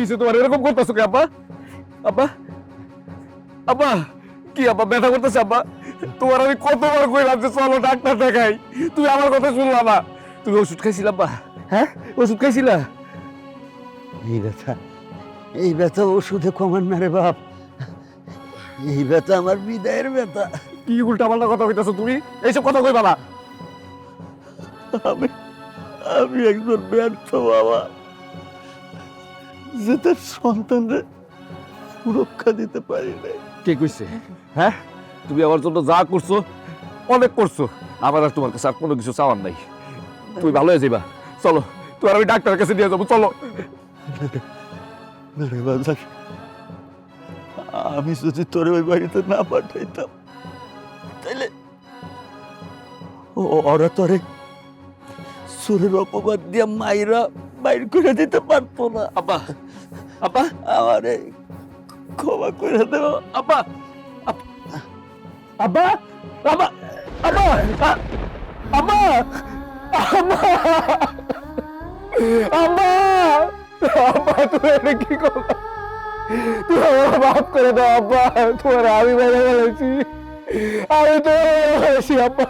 হয়েছে তোমার এরকম করতেছো কি আব্বা? আব্বা আব্বা কি আব্বা ব্যথা করতেছে আব্বা? তোমার আমি কতবার কইলাম যে চলো ডাক্তার দেখাই, তুমি আমার কথা শুনলা না। তুমি ওষুধ খাইছিলা আব্বা? হ্যাঁ ওষুধ খাইছিলা? এই ব্যথা ওষুধে কমান না রে বাপ। এই ব্যথা আমার বিদায়ের ব্যথা। কি উল্টা পাল্টা কথা কইতাছো তুমি? এইসব কথা কইবা না। আমি আমি একজন ব্যর্থ বাবা, যে তার সন্তানরে সুরক্ষা দিতে পারি নাই। কে কইছে? হ্যাঁ তুমি আমার জন্য যা করছো অনেক করছো, আমার আর তোমার কাছে আর কোনো কিছু চাওয়ার নাই। তুমি ভালো হয়ে যাবা, চলো তোমার আমি ডাক্তারের কাছে নিয়ে যাবো, চলো। না রে বাজার, আমি যদি তোরে ওই বাড়িতে না পাঠাইতাম তাইলে ওরা তোরে সুরের অপবাদ দিয়া মাইরা বাইর করে দিতে পারতো না। আব্বা আব্বা আমারে ক্ষমা করে দেও। আব্বা আব্বা আব্বা আব্বা আব্বা আব্বা আব্বা আব্বা তুমি এটা কি করলা? তুমি আমার মাফ করে দাও আব্বা, তোমার আমি মেরে ফেলেছি, আমি তোমার মেরে ফেলেছি আব্বা।